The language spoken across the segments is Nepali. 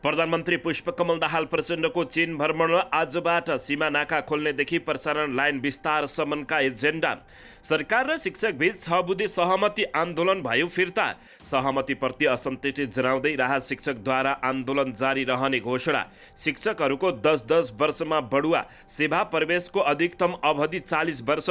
प्रधानमन्त्री पुष्पकमल दाहाल प्रचण्डको चीन भ्रमण आजबाट सीमा नाका खोल्नेदेखि प्रसारण लाइन विस्तारसम्मका एजेन्डा। सरकार र शिक्षकबीच 6 बुँदे सहमति आन्दोलन भयो फिर्ता। सहमतिप्रति असन्तुष्टि जनाउँदै राहत शिक्षकद्वारा आन्दोलन जारी रहने घोषणा। शिक्षकहरूको 10-10 वर्षमा बढुवा। सेवा प्रवेशको अधिकतम अवधि 40 वर्ष।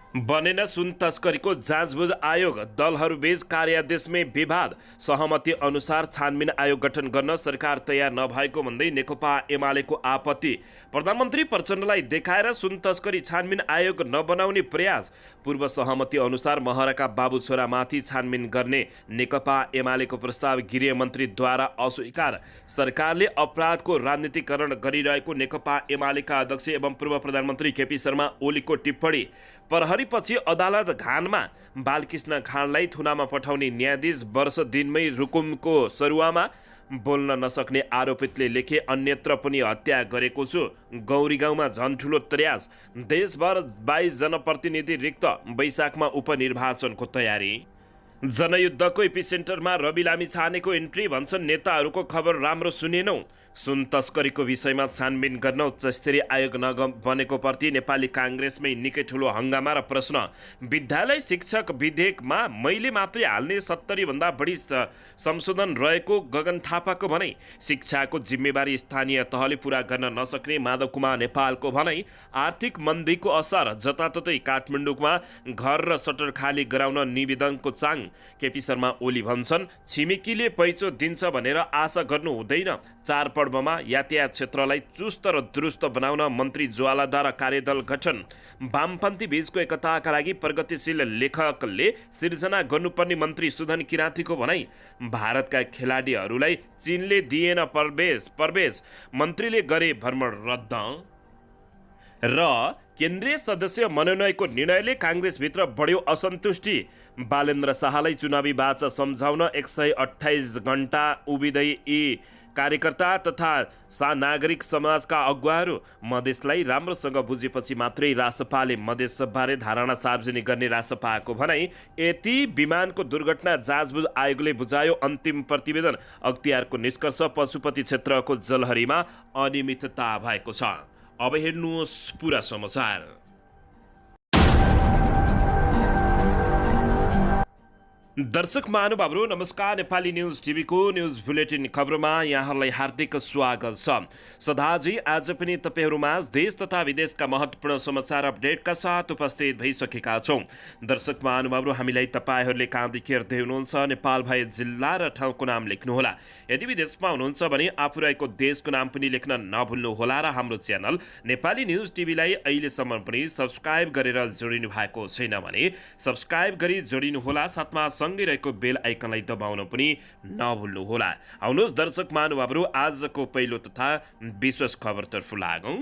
बनेन सुन तस्करीको जाँचबुझ आयोग। दलहरूबीच कार्यादेशमै विवाद। सहमति अनुसार छानबिन आयोग गठन गर्न सरकार तयार नभएको भन्दै नेकपा एमालेको आपत्ति। प्रधानमन्त्री प्रचण्डलाई देखाएर सुन तस्करी छानबिन आयोग नबनाउने प्रयास। पूर्व सहमति अनुसार महराका बाबु छोरामाथि छानबिन गर्ने नेकपा एमालेको प्रस्ताव गृहमन्त्रीद्वारा अस्वीकार। सरकारले अपराधको राजनीतिकरण गरिरहेको नेकपा एमालेका अध्यक्ष एवं पूर्व प्रधानमन्त्री केपी शर्मा ओलीको टिप्पणी। प्रहरीपछि अदालत घानमा बालकृष्ण खाँडलाई थुनामा पठाउने न्यायाधीश वर्ष दिनमै रुकुमको सरुवामा। बोल्न नसक्ने आरोपितले लेखे अन्यत्र पनि हत्या गरेको छु। गौरी गाउँमा झन् ठुलो त्रयास। देशभर 22 जनप्रतिनिधि रिक्त। वैशाखमा उपनिर्वाचनको तयारी। जनयुद्धको एपिसेन्टरमा रवि लामिछानेको एन्ट्री भन्छन् नेताहरूको खबर राम्रो सुनेनौ। सुन तस्करीको विषयमा छानबिन गर्न उच्चस्तरीय आयोग नबनेको प्रति नेपाली काङ्ग्रेसमै निकै ठुलो हङ्गामा र प्रश्न। विद्यालय शिक्षक विधेयकमा मैले मात्रै हाल्ने 70 भन्दा बढी संशोधन रहेको गगन थापाको भनाइ। शिक्षाको जिम्मेवारी स्थानीय तहले पूरा गर्न नसक्ने माधव कुमार नेपालको भनाइ। आर्थिक मन्दीको असर जताततै काठमाडौँमा घर र सटर खाली गराउन निवेदनको चाङ। केपी शर्मा ओली भन्छन् छिमेकीले पैँचो दिन्छ भनेर आशा गर्नु हुँदैन। चाडपर्वमा यातायात क्षेत्रलाई चुस्त र दुरुस्त बनाउन मन्त्री ज्वालाद्वारा कार्यदल गठन। वामपन्थी बीचको एकताका लागि प्रगतिशील लेखकले सिर्जना गर्नुपर्ने मन्त्री सुधन किराँतीको भनाइ। भारतका खेलाडीहरूलाई चीनले दिएन प्रवेश। मन्त्रीले गरे भ्रमण रद्द। र केन्द्रीय सदस्य मनोनयनको निर्णयले काङ्ग्रेसभित्र बढ्यो असन्तुष्टि। बालेन्द्र शाहलाई चुनावी बाचा सम्झाउन 128 घण्टा उभिँदै यी कार्यकर्ता तथा नागरिक समाजका अगुवाहरू। मधेसलाई राम्रोसँग बुझेपछि मात्रै रासपाले मधेसबारे धारणा सार्वजनिक गर्ने रासपाको भनाइ। यति विमानको दुर्घटना जाँचबुझ आयोगले बुझायो अन्तिम प्रतिवेदन। अख्तियारको निष्कर्ष पशुपति क्षेत्रको जलहरीमा अनियमितता भएको छ। अब हेर्नुहोस् पुरा समाचार। दर्शक महानुभावहरू नमस्कार। नेपाली न्युज टिभीको न्युज बुलेटिन खबरमा यहाँहरूलाई हार्दिक स्वागत छ। सदाझै आज पनि तपाईँहरूमाझ देश तथा विदेशका महत्त्वपूर्ण समाचार अपडेटका साथ उपस्थित भइसकेका छौँ। दर्शक महानुभावहरू हामीलाई तपाईँहरूले कहाँदेखि हेर्दै हुनुहुन्छ नेपाल भए जिल्ला र ठाउँको नाम लेख्नुहोला। यदि विदेशमा हुनुहुन्छ भने आफू रहेको देशको नाम पनि लेख्न नभुल्नुहोला र हाम्रो च्यानल नेपाली न्युज टिभीलाई अहिलेसम्म पनि सब्सक्राइब गरेर जोडिनु भएको छैन भने सब्सक्राइब गरी जोडिनुहोला। साथमा सँगै रहेको बेल आइकनलाई दबाउन पनि नभुल्नुहोला। आउनुहोस् दर्शक महानुभावहरू आजको पहिलो तथा विशेष खबरतर्फ लागौँ।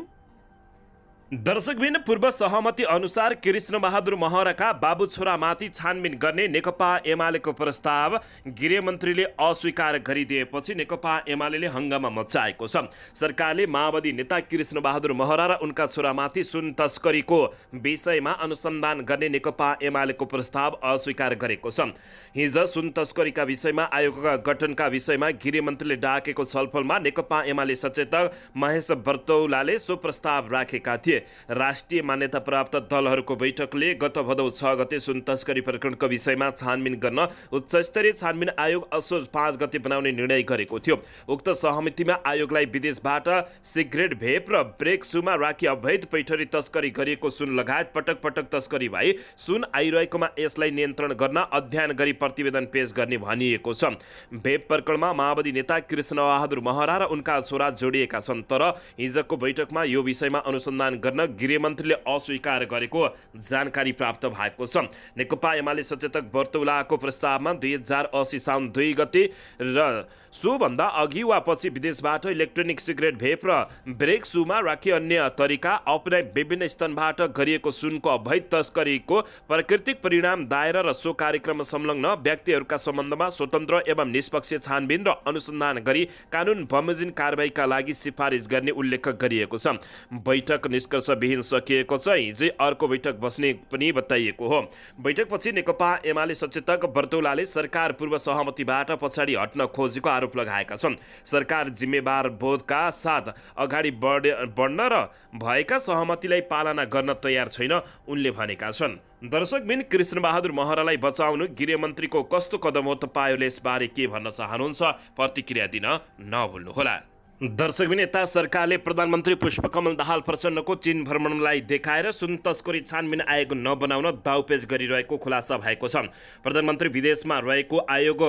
दर्शकबिन पूर्व सहमति अनुसार कृष्ण बहादुर महराका बाबु छोरामाथि छानबिन गर्ने नेकपा एमालेको प्रस्ताव गृहमन्त्रीले अस्वीकार गरिदिएपछि नेकपा एमाले हङ्गामा मचाएको छ। सरकारले माओवादी नेता कृष्ण बहादुर महरा र उनका छोरामाथि सुन तस्करीको विषयमा अनुसन्धान गर्ने नेकपा एमालेको प्रस्ताव अस्वीकार गरेको छ। हिजो सुन तस्करीका विषयमा आयोगका गठनका विषयमा गृहमन्त्रीले डाकेको छलफलमा नेकपा एमाले सचेतक महेश बर्तौलाले सो प्रस्ताव राखेका थिए। राष्ट्रिय मान्यता प्राप्त दलहरूको बैठकले गत भदौ 6 गते सुन तस्करी प्रकरणको विषयमा छानबिन गर्न उच्चस्तरीय छानबिन आयोग असोज 5 गते बनाउने निर्णय गरेको थियो। उक्त सहमतिमा आयोगलाई विदेशबाट सिगरेट भेप र ब्रेक सुमा राखी अवैध पैठरी तस्करी गरिएको सुन लगायत पटक पटक तस्करी भई सुन आइरहेकोमा यसलाई नियन्त्रण गर्न अध्ययन गरी प्रतिवेदन पेश गर्ने भनिएको छ। भेप प्रकरणमा माओवादी नेता कृष्ण बहादुर महरा र उनका छोरा जोडिएका छन्। तर हिजोको बैठकमा यो विषयमा अनुसन्धान गर्न गृहमन्त्रीले अस्वीकार गरेको जानकारी प्राप्त भएको छ। नेकपा एमाले सचेतक बर्तौलाको प्रस्तावमा 2080 साउन 2 गते र सोभन्दा अघि वा पछि विदेशबाट इलेक्ट्रोनिक सिगरेट भेप र ब्रेक सुमा राखी अन्य तरिका अपनाई विभिन्न स्थानबाट गरिएको सुनको अवैध तस्करीको प्राकृतिक परिणाम दायरा र सो कार्यक्रममा संलग्न व्यक्तिहरूका सम्बन्धमा स्वतन्त्र एवं निष्पक्ष छानबिन र अनुसन्धान गरी कानुन बमोजिम कारबाहीका लागि सिफारिस गर्ने उल्लेख गरिएको छ। बैठक निष्कर्ष निष्कर्षविहीन सकिएको छ। हिजै अर्को बैठक बस्ने पनि बताइएको हो। बैठकपछि नेकपा एमाले सचेतक बर्तौलाले सरकार पूर्व सहमतिबाट पछाडि हट्न खोजेको आरोप लगाएका छन्। सरकार जिम्मेवार बोधका साथ अगाडि बढ्न र भएका सहमतिलाई पालना गर्न तयार छैन उनले भनेका छन्। दर्शकबिन कृष्णबहादुर महरालाई बचाउनु गृहमन्त्रीको कस्तो कदम हो? तपाईले यसबारे के भन्न चाहनुहुन्छ? प्रतिक्रिया दिन नभुल्नुहोला। दर्शकबिन यता सरकारले प्रधानमन्त्री पुष्पकमल दाहाल प्रचण्डको चीन भ्रमणलाई देखाएर सुन तस्करी छानबिन आयोग नबनाउन दाउपेच गरिरहेको खुलासा भएको छ। प्रधानमन्त्री विदेशमा रहेको आयोग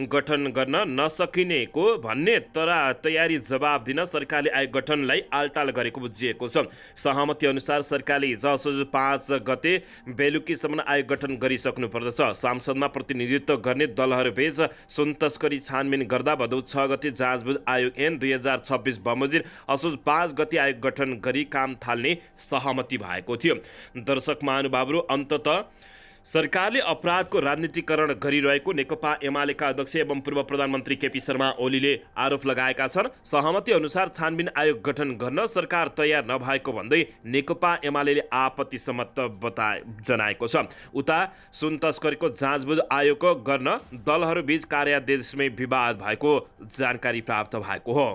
गठन गर्न नसकिनेको भन्ने तयारी जवाब दिन सरकारले आयोग गठनलाई आलटाल गरेको बुझिएको छ। सहमति अनुसार सरकारले हिजो असोज 5 गते बेलुकीसम्म आयोग गठन गरिसक्नु पर्दछ। सांसदमा प्रतिनिधित्व गर्ने दलहरूबीच सुन तस्करी छानबिन गर्दा भदौ 6 गते जाँचबुझ आयोग ऐन 2026 बमोजिम असोज 5 गते आयोग गठन गरी काम थाल्ने सहमति भएको थियो। दर्शक महानुभावहरू, अन्ततः सरकारले अपराधको राजनीतिकरण गरिरहेको नेकपा एमालेका अध्यक्ष एवं पूर्व प्रधानमन्त्री केपी शर्मा ओलीले आरोप लगाएका छन्। सहमति अनुसार छानबिन आयोग गठन गर्न सरकार तयार नभएको भन्दै नेकपा एमालेले आपत्ति सम्मत जनाएको छ। उता सुन तस्करीको जाँचबुझ आयोग गर्न दलहरूबीच कार्यादेशमै विवाद भएको जानकारी प्राप्त भएको हो।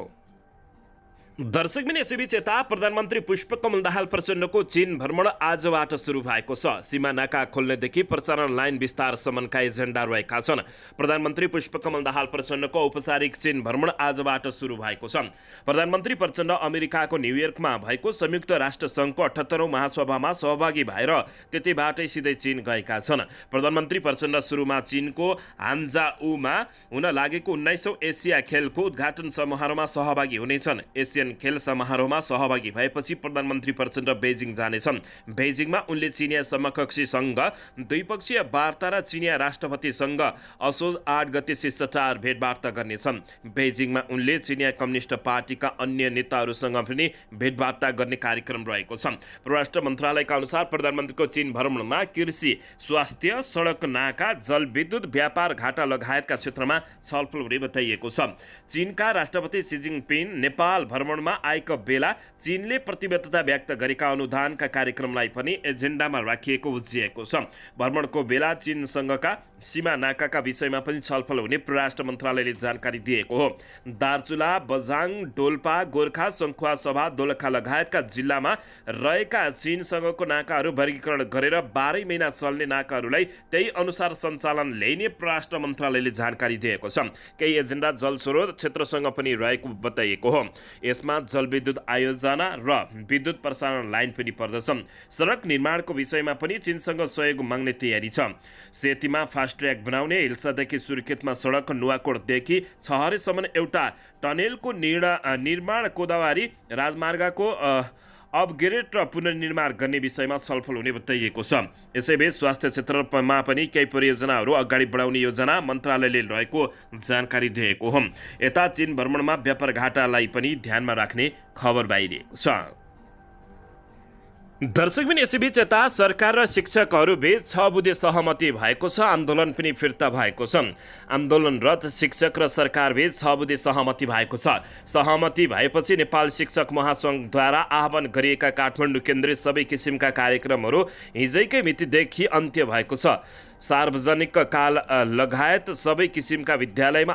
दर्शकबिन यसैबीच यता प्रधानमन्त्री पुष्पकमल दाहाल प्रचण्डको चीन भ्रमण आजबाट सुरु भएको छ। सीमा नाका खोल्नेदेखि प्रसारण लाइन विस्तारसम्मका एजेन्डा रहेका छन्। प्रधानमन्त्री पुष्पकमल दाहाल प्रचण्डको औपचारिक चीन भ्रमण आजबाट सुरु भएको छ। प्रधानमन्त्री प्रचण्ड अमेरिकाको न्युयोर्कमा भएको संयुक्त राष्ट्र सङ्घको 78औं महासभामा सहभागी भएर त्यतिबाटै सिधै चीन गएका छन्। प्रधानमन्त्री प्रचण्ड सुरुमा चीनको हान्जाऊमा हुन लागेको 19औं एसिया खेलको उद्घाटन समारोहमा सहभागी हुनेछन्। एसियन खेल समारोहमा सहभागी भएपछि प्रधानमन्त्री प्रचण्ड बेजिङ जानेछन्। बेजिङमा उनले चिनिया समकक्षीसँग द्विपक्षीय वार्ता र चिनिया राष्ट्रपतिसँग असोज 8 गते शिष्टाचार भेटवार्ता गर्नेछन्। बेजिङमा उनले चिनिया कम्युनिस्ट पार्टीका अन्य नेताहरूसँग पनि भेटवार्ता गर्ने कार्यक्रम रहेको छ। परराष्ट्र मन्त्रालयका अनुसार प्रधानमन्त्रीको चीन भ्रमणमा कृषि, स्वास्थ्य, सडक नाका, जलविद्युत, व्यापार घाटा लगायतका क्षेत्रमा छलफल हुने बताइएको छ। चीनका राष्ट्रपति सी जिनपिङ नेपाल भ्रमण आएको बेला चीनले प्रतिबद्धता व्यक्त गरेका अनुदानका कार्यक्रमलाई पनि एजेन्डामा राखिएको बुझिएको छ। भ्रमणको बेला चीनसँगका सीमा नाकाका विषयमा पनि छलफल हुने परराष्ट्र मन्त्रालयले जानकारी दिएको हो। दार्चुला, बझाङ, डोल्पा, गोर्खा, सङ्खुवा सभा, दोलखा लगायतका जिल्लामा रहेका चीनसँगको नाकाहरू वर्गीकरण गरेर 12 महिना चल्ने नाकाहरूलाई त्यही अनुसार सञ्चालन ल्याइने परराष्ट्र मन्त्रालयले जानकारी दिएको छ। केही एजेन्डा जलस्रोत क्षेत्रसँग पनि रहेको बताइएको हो। यसमा जलविद्युत आयोजना र विद्युत प्रसारण लाइन पनि पर्दछन्। सडक निर्माणको विषयमा पनि चीनसँग सहयोग माग्ने तयारी छ। सेतीमा फास्ट ट्र्याक बनाउने, हिल्सादेखि सुर्खेतमा सडक, नुवाकोटदेखि छहरेसम्म एउटा टनेलको निर्माण, कोदावारी राजमार्गको अपग्रेड र पुनर्निर्माण गर्ने विषयमा छलफल हुने बताइएको छ। यसैबीच स्वास्थ्य क्षेत्रमा पनि केही परियोजनाहरू अगाडि बढाउने योजना मन्त्रालयले रहेको जानकारी दिएको हो। यता चीन भ्रमणमा व्यापार घाटालाई पनि ध्यानमा राख्ने खबर बाहिरिएको छ। दर्शकबिन यसैबीच यता सरकार र शिक्षकहरूबीच 6 बुँदे सहमति भएको छ। आन्दोलन पनि फिर्ता भएको छ। आन्दोलनरत शिक्षक र सरकारबीच 6 बुँदे सहमति भएको छ। सहमति भएपछि नेपाल शिक्षक महासङ्घद्वारा आह्वान गरिएका काठमाडौँ केन्द्रित सबै किसिमका कार्यक्रमहरू हिजैकै मितिदेखि अन्त्य भएको छ। सार्वजनिक काल लगायत सबै किसिमका विद्यालयमा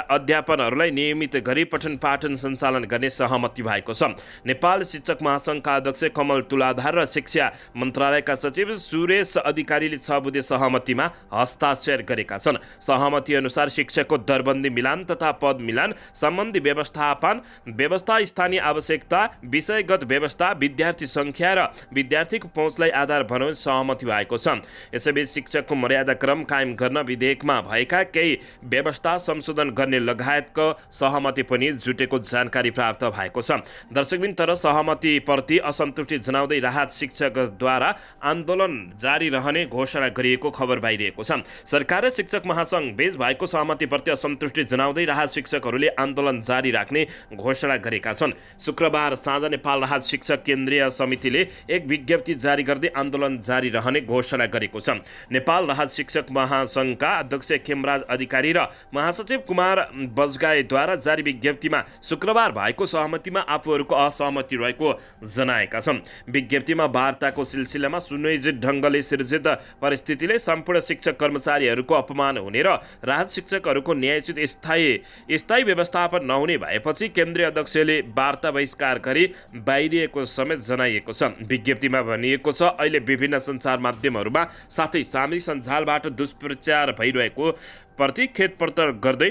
अध्यापनहरूलाई नियमित गरी पठन पाठन सञ्चालन गर्ने सहमति भएको छ। नेपाल शिक्षक महासङ्घका अध्यक्ष कमल तुलाधार र शिक्षा मन्त्रालयका सचिव सुरेश अधिकारीले 6 बुँदे सहमतिमा हस्ताक्षर गरेका छन्। सहमति अनुसार शिक्षकको दरबन्दी मिलान तथा पद मिलान सम्बन्धी व्यवस्था, स्थानीय आवश्यकता, विषयगत व्यवस्था, विद्यार्थी सङ्ख्या र विद्यार्थीको पहुँचलाई आधार बनाउने सहमति भएको छ। यसैबीच शिक्षकको मर्यादा क्रम कायम गर्न विधेयकमा भएका केही व्यवस्था संशोधन गर्ने लगायतको सहमति पनि जुटेको जानकारी प्राप्त भएको छ। दर्शकबिन तर सहमतिप्रति असन्तुष्टि जनाउँदै राहत शिक्षकद्वारा आन्दोलन जारी रहने घोषणा गरिएको खबर बाहिरिएको छ। सरकार र शिक्षक महासङ्घ बीच भएको सहमतिप्रति असन्तुष्टि जनाउँदै राहत शिक्षकहरूले आन्दोलन जारी राख्ने घोषणा गरेका छन्। शुक्रबार साँझ नेपाल राहत शिक्षक केन्द्रीय समितिले एक विज्ञप्ति जारी गर्दै आन्दोलन जारी रहने घोषणा घोषणा गरेको छ। नेपाल राहत शिक्षक महासङ्घका अध्यक्ष खेमराज अधिकारी र महासचिव कुमार बजगाईद्वारा जारी विज्ञप्तिमा शुक्रबार भएको सहमतिमा आफूहरूको असहमति रहेको जनाएका छन्। विज्ञप्तिमा वार्ताको सिलसिलामा सुनियोजित ढङ्गले सिर्जित परिस्थितिले सम्पूर्ण शिक्षक कर्मचारीहरूको अपमान हुने र राहत शिक्षकहरूको न्यायोचित स्थायी व्यवस्थापन नहुने भएपछि केन्द्रीय अध्यक्षले वार्ता बहिष्कार गरी बाहिरिएको समेत जनाइएको छ। विज्ञप्तिमा भनिएको छ, अहिले विभिन्न सञ्चार माध्यमहरूमा साथै सामाजिक सञ्जालबाट दुष्प्रचार भइरहेको प्रति खेद प्रकट गर्दै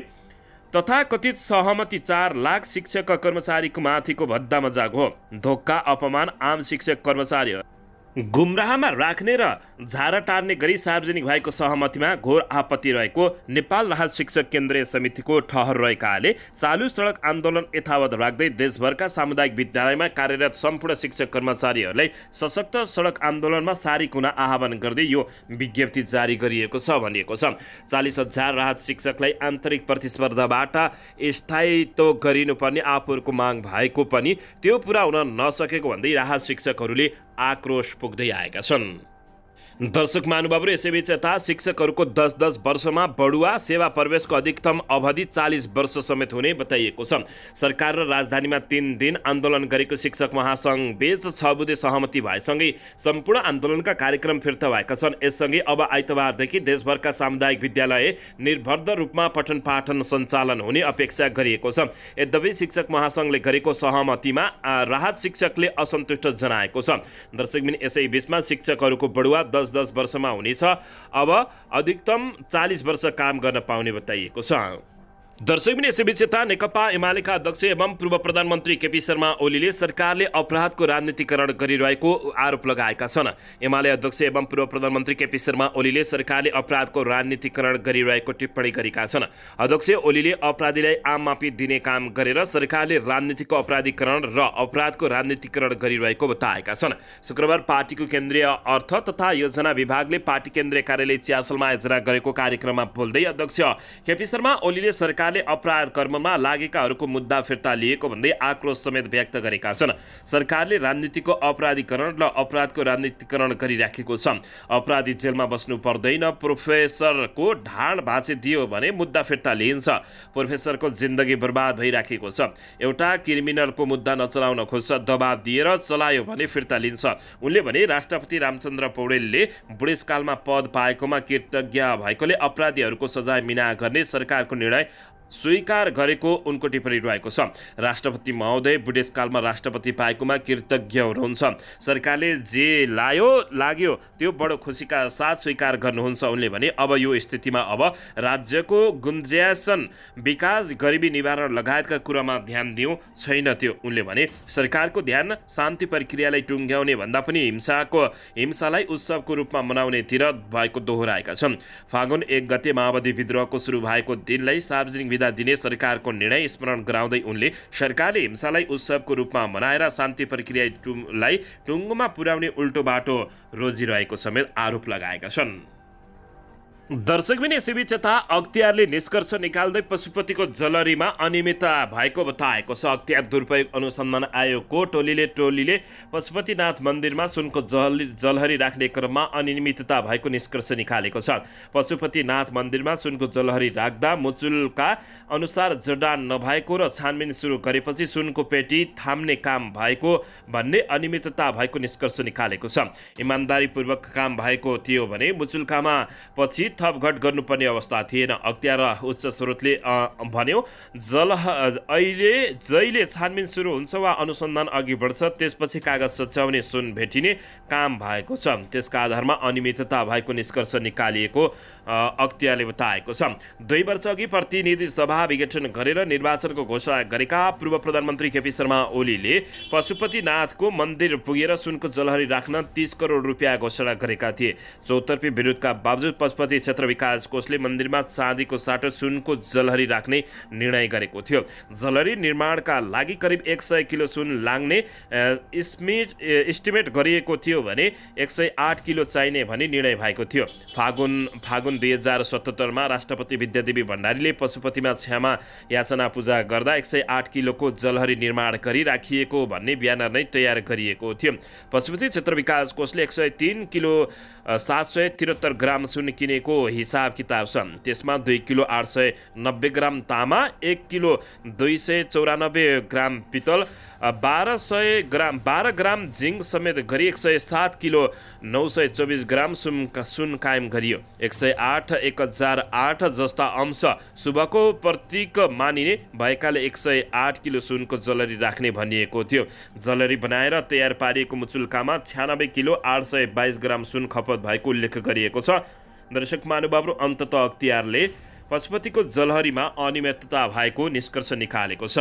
तथाकथित सहमति 4 लाख शिक्षक कर्मचारीको माथिको भद्दा मजाक हो। धोका अपमान आम शिक्षक कर्मचारी गुमराहमा राख्ने र झारा टार्ने गरी सार्वजनिक भएको सहमतिमा घोर आपत्ति रहेको नेपाल राहत शिक्षक केन्द्रीय समितिको ठहर रहेकाले चालु सडक आन्दोलन यथावत राख्दै देशभरका सामुदायिक विद्यालयमा कार्यरत सम्पूर्ण शिक्षक कर्मचारीहरूलाई सशक्त सडक आन्दोलनमा सारिक हुन आह्वान गर्दै यो विज्ञप्ति जारी गरिएको छ भनिएको छ। 40,000 राहत शिक्षकलाई आन्तरिक प्रतिस्पर्धाबाट स्थायित्व गरिनुपर्ने आफूहरूको माग भएको पनि त्यो पुरा हुन नसकेको भन्दै राहत शिक्षकहरूले आक्रोश पुग्दै आएका छन्। दर्शक महानुभावहरू, यसैबीच यता शिक्षकहरूको 10-10 वर्षमा बढुवा सेवा प्रवेशको अधिकतम अवधि 40 वर्ष समेत हुने बताइएको छ। सरकार र राजधानीमा 3 दिन आन्दोलन गरेको शिक्षक महासङ्घ बीच 6 बुँदे सहमति भएसँगै सम्पूर्ण आन्दोलनका कार्यक्रम फिर्ता भएका छन्। यससँगै अब आइतबारदेखि देशभरका सामुदायिक विद्यालय निर्भर रूपमा पठन पाठन सञ्चालन हुने अपेक्षा गरिएको छ। यद्यपि शिक्षक महासङ्घले गरेको सहमतिमा राहत शिक्षकले असन्तुष्ट जनाएको छ। दर्शकबिन, यसै बीचमा शिक्षकहरूको बढुवा 10 वर्षमा हुनेछ। अब अधिकतम 40 वर्ष काम गर्न पाउने बताइएको छ। दर्शकबिन, यसैबीच यता नेकपा एमालेका अध्यक्ष एवं पूर्व प्रधानमन्त्री केपी शर्मा ओलीले सरकारले अपराधको राजनीतिकरण गरिरहेको आरोप लगाएका छन्। एमाले अध्यक्ष एवं पूर्व प्रधानमन्त्री केपी शर्मा ओलीले सरकारले अपराधको राजनीतिकरण गरिरहेको टिप्पणी गरेका छन्। अध्यक्ष ओलीले अपराधीलाई आम माफी दिने काम गरेर सरकारले राजनीतिको अपराधीकरण र अपराधको राजनीतिकरण गरिरहेको बताएका छन्। शुक्रबार पार्टीको केन्द्रीय अर्थ तथा योजना विभागले पार्टी केन्द्रीय कार्यालय च्यासलमा आयोजना गरेको कार्यक्रममा बोल्दै अध्यक्ष केपी शर्मा ओलीले सरकारले अपराध कर्ममा लागेकाहरूको मुद्दा फिर्ता लिएको भन्दै आक्रोश समेत व्यक्त गरेका छन्। सरकारले राजनीतिको अपराधीकरण र अपराधको राजनीतिकरण गरिराखेको छ। अपराधी जेलमा बस्नु पर्दैन, प्रोफेसरको ढाड भाँचिदियो भने मुद्दा फिर्ता लिइन्छ। प्रोफेसरको जिन्दगी बर्बाद भइराखेको छ। एउटा क्रिमिनलको मुद्दा नचलाउन खोज्छ, दबाब दिएर चलायो भने फिर्ता लिन्छ। उनले भने राष्ट्रपति रामचन्द्र पौडेलले बुढेसकालमा पद पाएकोमा कृतज्ञ भएकोले अपराधीहरूको सजाय मिना गर्ने सरकारको निर्णय स्वीकार गरेको उनको टिप्पणी रहेको छ। राष्ट्रपति महोदय बुढेसकालमा राष्ट्रपति पाएकोमा कृतज्ञ हुनुहुन्छ। सरकारले जे लाग्यो त्यो बडो खुसीका साथ स्वीकार गर्नुहुन्छ। उनले भने अब यो स्थितिमा अब राज्यको गुन्जायसन विकास, गरिबी निवारण लगायतका कुरामा ध्यान दिउँ छैन त्यो। उनले भने सरकारको ध्यान शान्ति प्रक्रियालाई टुङ्ग्याउने भन्दा पनि हिंसालाई उत्सवको रूपमा मनाउनेतिर भएको दोहोऱ्याएका छन्। फागुन 1 गते माओवादी विद्रोहको सुरु भएको दिनलाई सार्वजनिक विदा दिने सरकारको निर्णय स्मरण गराउँदै उनले सरकारले हिंसालाई उत्सवको रूपमा मनाएर शान्ति प्रक्रियालाई टुङ्गोमा पुर्याउने उल्टो बाटो रोजिरहेको समेत आरोप लगाएका छन्। दर्शकबिन, यसैबीच यता अख्तियारले निष्कर्ष निकाल्दै पशुपतिको जलहरीमा अनियमितता भएको बताएको छ। अख्तियार दुरुपयोग अनुसन्धान आयोगको टोलीले पशुपतिनाथ मन्दिरमा सुनको जलहरी राख्ने क्रममा अनियमितता भएको निष्कर्ष निकालेको छ। पशुपतिनाथ मन्दिरमा सुनको जलहरी राख्दा मुचुल्का अनुसार जडान नभएको र छानबिन सुरु गरेपछि सुनको पेटी थाम्ने काम भएको भन्ने अनियमितता भएको निष्कर्ष निकालेको छ। इमान्दारीपूर्वक काम भएको थियो भने मुचुल्कामा पछि थपघट गर्नुपर्ने अवस्था थिएन। अख्तियार उच्च स्रोतले भन्यो, जहिले छानबिन सुरु हुन्छ वा अनुसन्धान अघि बढ्छ त्यसपछि कागज सच्याउने सुन भेटिने काम भएको छ। त्यसका आधारमा अनियमितता भएको निष्कर्ष निकालिएको अख्तियारले बताएको छ। 2 वर्ष अघि प्रतिनिधि सभा विघटन गरेर निर्वाचनको घोषणा गरेका पूर्व प्रधानमन्त्री केपी शर्मा ओलीले पशुपतिनाथको मन्दिर पुगेर सुनको जलहरी राख्न 30 करोड रुपियाँ घोषणा गरेका थिए। चौतर्फी विरोधका बावजुद पशुपति क्षेत्र विकास कोषले मन्दिरमा चाँदीको साटो सुनको जलहरी राख्ने निर्णय गरेको थियो। जलहरी निर्माणका लागि करिब 100 किलो सुन लाग्ने इस्टिमेट गरिएको थियो भने 108 किलो चाहिने भनी निर्णय भएको थियो। फागुन 2077मा राष्ट्रपति विद्यादेवी भण्डारीले पशुपतिमा क्षमा याचना पूजा गर्दा 108 किलोको जलहरी निर्माण गरिराखिएको भन्ने ब्यानर नै तयार गरिएको थियो। पशुपति क्षेत्र विकास कोषले 103 किलो 773 ग्राम सुन किनेको हिसाब किताब छ। त्यसमा 2 किलो 890 ग्राम तामा, 1 किलो 294 ग्राम पितल, 12 ग्राम जिङ्क समेत गरी 107 किलो 924 ग्राम सुन कायम गरियो। 1008 जस्ता अंश शुभको प्रतीक मानिने भएकाले 108 किलो सुनको जलरी राख्ने भनिएको थियो। जलरी बनाएर तयार पारिएको मुचुल्कामा 96 किलो 822 ग्राम सुन खपत भएको उल्लेख गरिएको छ। दर्शक महानुभावहरू, अन्ततः अख्तियारले पशुपतिको जलहरीमा अनियमितता भएको निष्कर्ष निकालेको छ।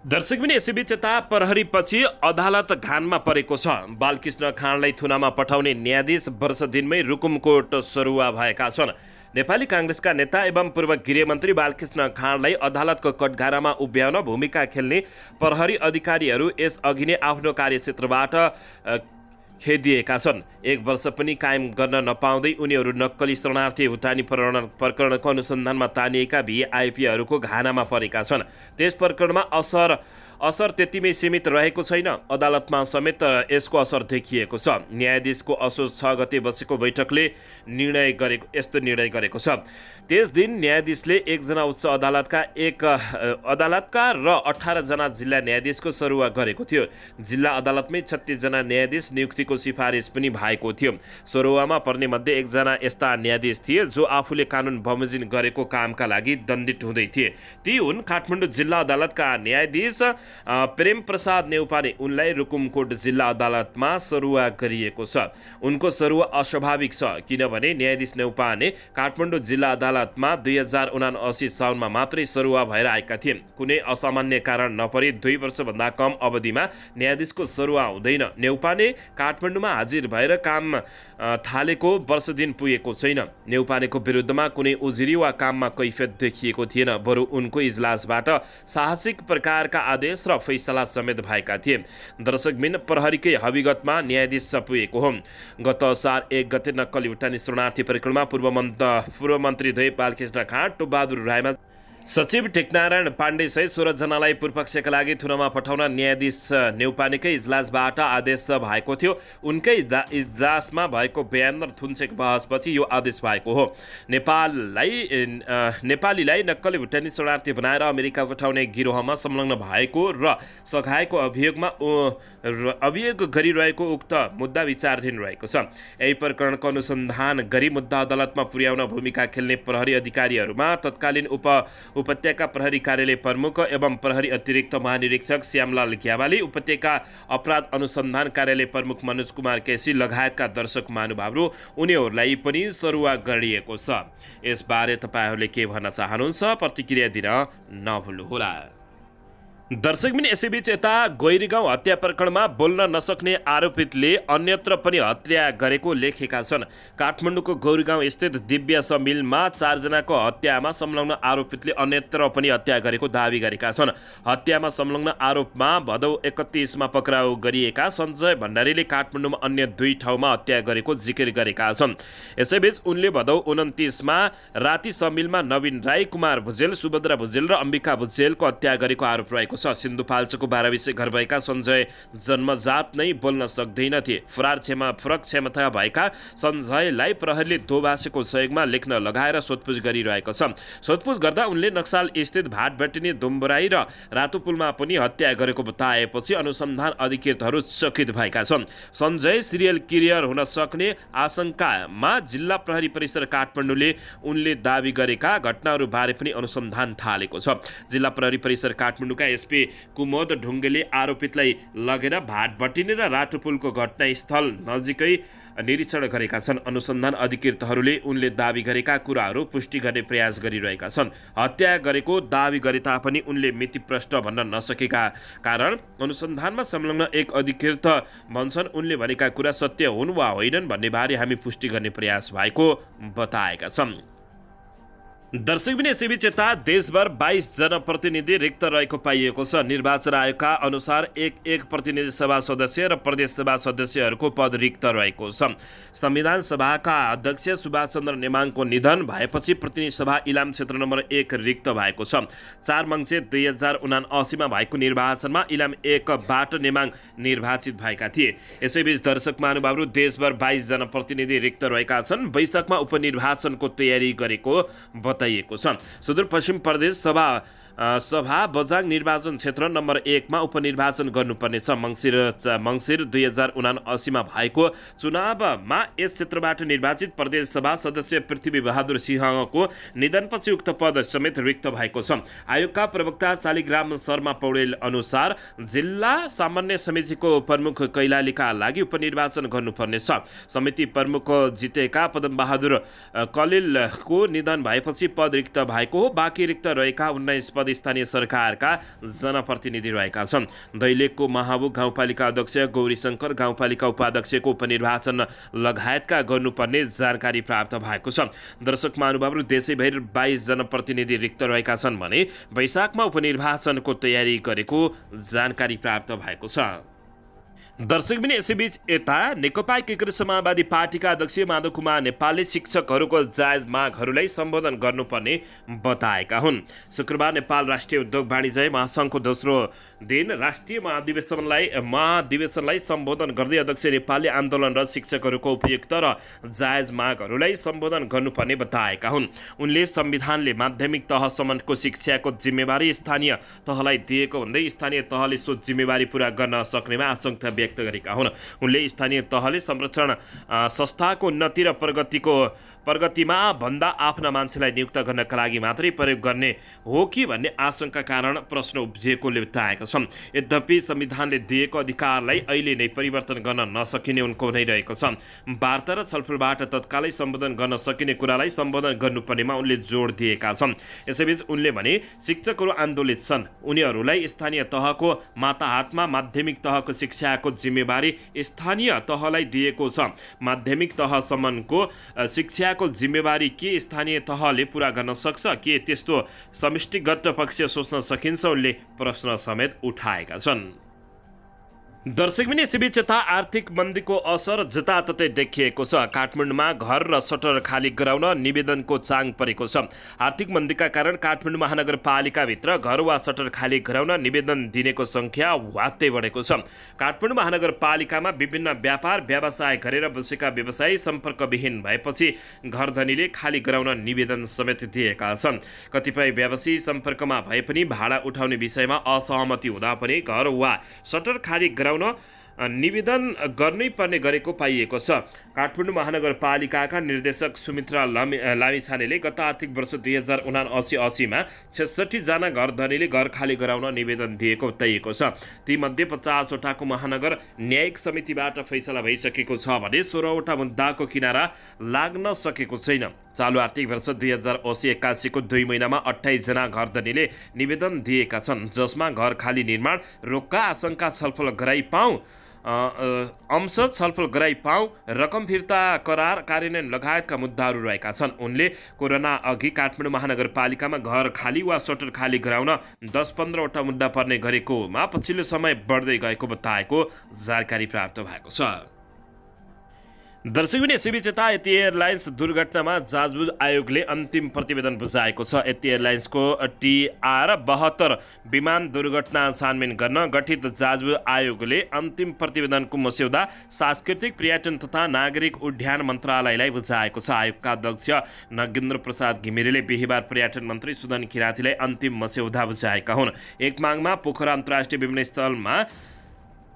दर्शकबिन, यसैबीच यता प्रहरीपछि अदालत घानमा परेको छ। बालकृष्ण खाँडलाई थुनामा पठाउने न्यायाधीश वर्ष दिनमै रुकुमकोट सरुवा भएका छन्। नेपाली काङ्ग्रेसका नेता एवं पूर्व गृहमन्त्री बालकृष्ण खाँडलाई अदालतको कठघारामा उभ्याउन भूमिका खेल्ने प्रहरी अधिकारीहरू यसअघि नै आफ्नो कार्यक्षेत्रबाट खेदिएका छन्। 1 वर्ष पनि कायम गर्न नपाउँदै उनीहरू नक्कली शरणार्थी भुटानी प्रकरणको अनुसन्धानमा तानिएका भिआइपीहरूको घानामा परेका छन्। त्यस प्रकरणमा असर त्यतिमै सीमित रहेको छैन, अदालतमा समेत यसको असर देखिएको छ। न्यायाधीशको असोज 6 गते बसेको बैठकले यस्तो निर्णय गरेको छ। त्यस दिन न्यायाधीशले 1 जना उच्च अदालतका र 18 जना जिल्ला न्यायाधीशको सरुवा गरेको थियो। जिल्ला अदालतमै 36 जना न्यायाधीश नियुक्तिको सिफारिस पनि भएको थियो। सरुवामा पर्ने मध्ये 1 जना यस्ता न्यायाधीश थिए जो आफूले कानुन बमोजिम गरेको कामका लागि दण्डित हुँदै थिए। ती हुन् काठमाडौँ जिल्ला अदालतका न्यायाधीश प्रेम प्रसाद नेउपाने। उनलाई रुकुमकोट जिल्ला अदालतमा सरुवा गरिएको छ। उनको सरुवा अस्वाभाविक छ किनभने न्यायाधीश नेउपाने काठमाडौँ जिल्ला अदालतमा 2079 साउनमा मात्रै सरुवा भएर आएका थिए। कुनै असामान्य कारण नपरी 2 वर्षभन्दा कम अवधिमा न्यायाधीशको सरुवा हुँदैन। नेउपाने काठमाडौँमा हाजिर भएर काम थालेको वर्ष दिन पुगेको छैन। नेउपानेको विरुद्धमा कुनै उजुरी वा काममा कैफियत देखिएको थिएन, बरु उनको इजलासबाट साहसिक प्रकारका आदेश र फैसला समेत भएका थिए। दर्शकबिन, प्रहरीकै हविगतमा न्यायाधीश पुगेको हो। गत असार 1 गते नक्कली भुटानी शरणार्थी प्रकरणमा पूर्व मन्त्री द्वय बालकृष्ण खाँड, टोपबहादुर रायमा, सचिव टेकनारायण पाण्डे सहित 16 जनालाई पूर्वपक्षका लागि थुनामा पठाउन न्यायाधीश नेउपानेकै इजलासबाट आदेश भएको थियो। उनकै इजलासमा भएको बयान र थुनचेक बहसपछि यो आदेश भएको हो। नेपालीलाई नक्कली भुटानी शरणार्थी बनाएर अमेरिका पठाउने गिरोहमा संलग्न भएको र सघाएको अभियोग गरिरहेको उक्त मुद्दा विचाराधीन रहेको छ। यही प्रकरणको अनुसन्धान गरी मुद्दा अदालतमा पुर्याउन भूमिका खेल्ने प्रहरी अधिकारीहरूमा तत्कालीन उपत्यका प्रहरी कार्यालय प्रमुख एवं प्रहरी अतिरिक्त महानिरीक्षक श्यामलाल ग्यावाली, उपत्यका अपराध अनुसन्धान कार्यालय प्रमुख मनोज कुमार केसी लगायतका दर्शक महानुभावहरू, उनीहरूलाई पनि सरुवा गरिएको छ। यसबारे तपाईँहरूले के भन्न चाहनुहुन्छ? प्रतिक्रिया दिन नभुल्नुहोला। दर्शकबिन, यसैबीच यता गैरीगाउँ हत्या प्रकरणमा बोल्न नसक्ने आरोपितले अन्यत्र पनि हत्या गरेको लेखेका छन्। काठमाडौँको गैरीगाउँ स्थित दिव्य मिलमा 4 जनाको हत्यामा संलग्न आरोपितले अन्यत्र पनि हत्या गरेको दावी गरेका छन्। हत्यामा संलग्न आरोपमा भदौ 31 मा पक्राउ गरिएका सञ्जय भण्डारीले काठमाडौँमा अन्य 2 ठाउँमा हत्या गरेको जिकिर गरेका छन्। यसैबीच उनले भदौ 29 मा राति समिलमा नवीन राई, कुमार भुजेल, सुभद्रा भुजेल र अम्बिका भुजेलको हत्या गरेको आरोप रहेको छ। सिन्धुपाल्चोको 12 वर्षीय घर भएका सञ्जय जन्मजात नै बोल्न सक्दैनथे। फरक क्षमता भएका सञ्जयलाई प्रहरीले दोभाषीको सहयोगमा लेख्न लगाएर सोधपुछ गरिरहेको छ। सोधपुछ गर्दा उनले नक्साल स्थित भाटभटिनी, दुम्बराई र रातोपुलमा पनि हत्या गरेको बताएपछि अनुसन्धान अधिकृतहरू चकित भएका छन्। सञ्जय सिरियल किलियर हुन सक्ने आशंकामा जिल्ला प्रहरी परिसर काठमाडौँले उनले दावी गरेका घटनाहरूबारे पनि अनुसन्धान थालेको छ। जिल्ला प्रहरी परिसर काठमाडौँका एसपी कुमोद ढुङ्गेले आरोपितलाई लगेर भाटभटिनी र रातोपुलको घटनास्थल नजिकै निरीक्षण गरेका छन्। अनुसन्धान अधिकृतहरूले उनले दावी गरेका कुराहरू पुष्टि गर्ने प्रयास गरिरहेका छन्। हत्या गरेको दावी गरे तापनि उनले मितिप्रष्ट भन्न नसकेका कारण अनुसन्धानमा संलग्न एक अधिकृत भन्छन् उनले भनेका कुरा सत्य हुन् वा होइनन् भन्ने बारे हामी पुष्टि गर्ने प्रयास भएको बताएका छन्। दर्शकबिन यसैबीच यता देशभर 22 जनप्रतिनिधि रिक्त रहेको पाइएको छ। निर्वाचन आयोगका अनुसार एक प्रतिनिधि सभा सदस्य र प्रदेश सभा सदस्यहरूको पद रिक्त रहेको छ। संविधान सभाका अध्यक्ष सुभाष चन्द्र नेमाङको निधन भएपछि प्रतिनिधि सभा इलाम क्षेत्र नम्बर 1 रिक्त भएको छ। 4 मङ्सिर 2079 भएको निर्वाचनमा इलाम 1 बाट नेमाङ निर्वाचित भएका थिए। यसैबीच दर्शक महानुभावहरू देशभर 22 जनप्रतिनिधि रिक्त रहेका छन्। वैशाखमा उपनिर्वाचनको तयारी गरेको बताइएको छ। सुदूरपश्चिम प्रदेश सभा बझाङ निर्वाचन क्षेत्र नम्बर 1 मा उपनिर्वाचन गर्नुपर्नेछ। मङ्सिर 2079 भएको चुनावमा यस क्षेत्रबाट निर्वाचित प्रदेश सभा सदस्य पृथ्वी बहादुर सिंहको निधनपछि उक्त पद समेत रिक्त भएको छ। आयोगका प्रवक्ता शालिग्राम शर्मा पौडेल अनुसार जिल्ला सामान्य समितिको प्रमुख कैलालीका लागि उपनिर्वाचन गर्नुपर्नेछ। समिति प्रमुख जितेका पदमबहादुर कलिलको निधन भएपछि पद रिक्त भएको हो। बाँकी रिक्त रहेका 19 पद स्थानीय सरकारका जनप्रतिनिधि रहेका छन्। दैलेखको महाबुक गाउँपालिका अध्यक्ष गौरीशङ्कर गाउँपालिका उपाध्यक्षको उपनिर्वाचन लगायतका गर्नुपर्ने जानकारी प्राप्त भएको छ। दर्शक महानुभावहरू देशैभरि 22 जनप्रतिनिधि रिक्त रहेका छन् भने वैशाखमा उपनिर्वाचनको तयारी गरेको जानकारी प्राप्त भएको छ। दर्शकबिन यसैबीच यता नेकपा एकीकृत समाजवादी पार्टीका अध्यक्ष माधव कुमार नेपालले शिक्षकहरूको जायज मागहरूलाई सम्बोधन गर्नुपर्ने बताएका हुन्। शुक्रबार नेपाल राष्ट्रिय उद्योग वाणिज्य महासङ्घको दोस्रो दिन राष्ट्रिय महाधिवेशनलाई सम्बोधन गर्दै अध्यक्ष नेपालले आन्दोलनरत शिक्षकहरूको उपयुक्त र जायज मागहरूलाई सम्बोधन गर्नुपर्ने बताएका हुन्। उनले संविधानले माध्यमिक तहसम्मको शिक्षाको जिम्मेवारी स्थानीय तहलाई दिएको भन्दै स्थानीय तहले सो जिम्मेवारी पूरा गर्न सक्नेमा आशंका व्यक्त गरेका हुन्। उनले स्थानीय तहले संरक्षण संस्थाको उन्नति र प्रगतिमा भन्दा आफ्ना मान्छेलाई नियुक्त गर्नका लागि मात्रै प्रयोग गर्ने हो कि भन्ने आशंका कारण प्रश्न उब्जिएकोले बताएका छन्। यद्यपि संविधानले दिएको अधिकारलाई अहिले नै परिवर्तन गर्न नसकिने उनको भनाइरहेको छ। वार्ता र छलफलबाट तत्कालै सम्बोधन गर्न सकिने कुरालाई सम्बोधन गर्नुपर्नेमा उनले जोड दिएका छन्। यसैबीच उनले भने शिक्षकहरू आन्दोलित छन्। उनीहरूलाई स्थानीय तहको माताहातमा माध्यमिक तहको शिक्षाको जिम्मेवारी स्थानीय तहलाई दिएको छ। माध्यमिक तहसम्मको शिक्षाको जिम्मेवारी के स्थानीय तहले पूरा गर्न सक्छ? के त्यस्तो समष्टिगत पक्ष सोच्न सकिन्छ? उनले प्रश्न समेत उठाएका छन्। दर्शकबिन यसैबीच यता आर्थिक मन्दीको असर जताततै देखिएको छ। काठमाडौँमा घर र सटर खाली गराउन निवेदनको चाङ परेको छ। आर्थिक मन्दीका कारण काठमाडौँ महानगरपालिकाभित्र घर वा सटर खाली गराउन निवेदन दिनेको सङ्ख्या वात्तै बढेको छ। काठमाडौँ महानगरपालिकामा विभिन्न व्यापार व्यवसाय गरेर बसेका व्यवसायी सम्पर्कविहीन भएपछि घरधनीले खाली गराउन निवेदन समेत दिएका छन्। कतिपय व्यवसायी सम्पर्कमा भए पनि भाडा उठाउने विषयमा असहमति हुँदा पनि घर वा सटर खाली निवेदन गर्नै पर्ने गरेको पाइएको छ। काठमाडौँ महानगरपालिकाका निर्देशक सुमित्रा लामिछानेले गत आर्थिक वर्ष 2079-80 मा 66 जना घरधनीले घर खाली गराउन निवेदन दिएको बताइएको छ। तीमध्ये 50 वटाको महानगर न्यायिक समितिबाट फैसला भइसकेको छ भने 16 वटा मुद्दाको किनारा लाग्न सकेको छैन। चालु आर्थिक वर्ष 2080-81 को 2 महिनामा 28 जना घरधनीले निवेदन दिएका छन्, जसमा घर खाली निर्माण रोक्का आशंका छलफल गराइ पाऊ रकम फिर्ता करार कार्यान्वयन लगायतका मुद्दाहरू रहेका छन्। उनले कोरोना अघि काठमाडौँ महानगरपालिकामा घर खाली वा सटर खाली गराउन 10-15 वटा मुद्दा पर्ने गरेकोमा पछिल्लो समय बढ्दै गएको बताएको जानकारी प्राप्त भएको छ। दर्शकबिन यसैबीच यता यति एयरलाइन्स दुर्घटनामा जाँचबुझ आयोगले अन्तिम प्रतिवेदन बुझाएको छ। यति एयरलाइन्सको TR-72 विमान दुर्घटना छानबिन गर्न गठित जाँचबुझ आयोगले अन्तिम प्रतिवेदनको मस्यौदा सांस्कृतिक पर्यटन तथा नागरिक उड्डयन मन्त्रालयलाई बुझाएको छ। आयोगका अध्यक्ष नगेन्द्र प्रसाद घिमिरेले बिहिबार पर्यटन मन्त्री सुदन किराँतीलाई अन्तिम मस्यौदा बुझाएका हुन्। एक मागमा पोखरा अन्तर्राष्ट्रिय विमानस्थलमा